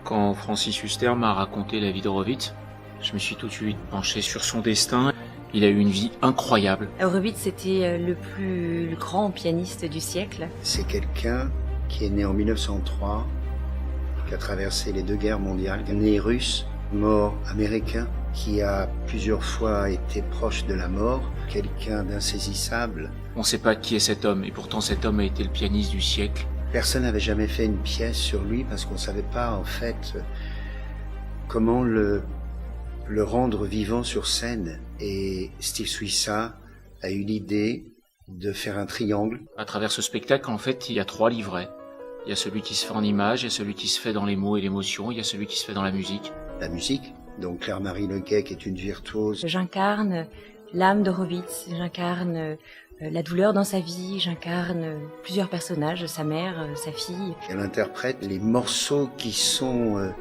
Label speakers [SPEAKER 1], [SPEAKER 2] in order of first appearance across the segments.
[SPEAKER 1] Quand Francis Huster m'a raconté la vie d'Horowitz, je me suis tout de suite penché sur son destin. Il a eu une vie incroyable.
[SPEAKER 2] Horowitz, c'était le plus grand pianiste du siècle.
[SPEAKER 3] C'est quelqu'un qui est né en 1903, qui a traversé les 2 guerres mondiales, né russe, mort américain, qui a plusieurs fois été proche de la mort, quelqu'un d'insaisissable.
[SPEAKER 1] On ne sait pas qui est cet homme, et pourtant cet homme a été le pianiste du siècle.
[SPEAKER 3] Personne n'avait jamais fait une pièce sur lui parce qu'on ne savait pas en fait comment le rendre vivant sur scène. Et Steve Suissa a eu l'idée de faire un triangle.
[SPEAKER 1] À travers ce spectacle, en fait, il y a 3 livrets. Il y a celui qui se fait en images, il y a celui qui se fait dans les mots et l'émotion, il y a celui qui se fait dans la musique.
[SPEAKER 3] La musique, donc Claire-Marie Leguet qui est une virtuose.
[SPEAKER 2] J'incarne l'âme d'Horowitz, j'incarne la douleur dans sa vie, j'incarne plusieurs personnages, sa mère, sa fille.
[SPEAKER 3] Elle interprète les morceaux qui sont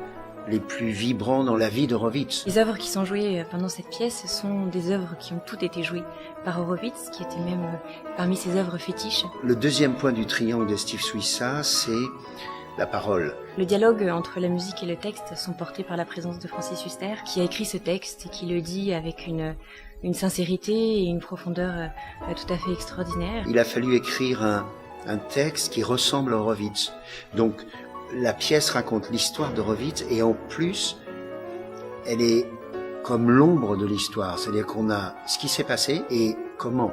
[SPEAKER 3] les plus vibrants dans la vie d'Horowitz.
[SPEAKER 2] Les œuvres qui sont jouées pendant cette pièce sont des œuvres qui ont toutes été jouées par Horowitz, qui était même parmi ses œuvres fétiches.
[SPEAKER 3] Le deuxième point du triangle de Steve Suissa, c'est la parole.
[SPEAKER 2] Le dialogue entre la musique et le texte sont portés par la présence de Francis Huster, qui a écrit ce texte et qui le dit avec une sincérité et une profondeur tout à fait extraordinaire.
[SPEAKER 3] Il a fallu écrire un texte qui ressemble à Horowitz. Donc, la pièce raconte l'histoire d'Horowitz et en plus, elle est comme l'ombre de l'histoire. C'est-à-dire qu'on a ce qui s'est passé et comment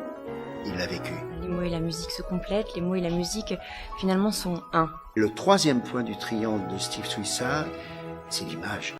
[SPEAKER 3] il l'a vécu.
[SPEAKER 2] Les mots et la musique se complètent, les mots et la musique finalement sont un.
[SPEAKER 3] Le troisième point du triangle de Steve Suissa, c'est l'image.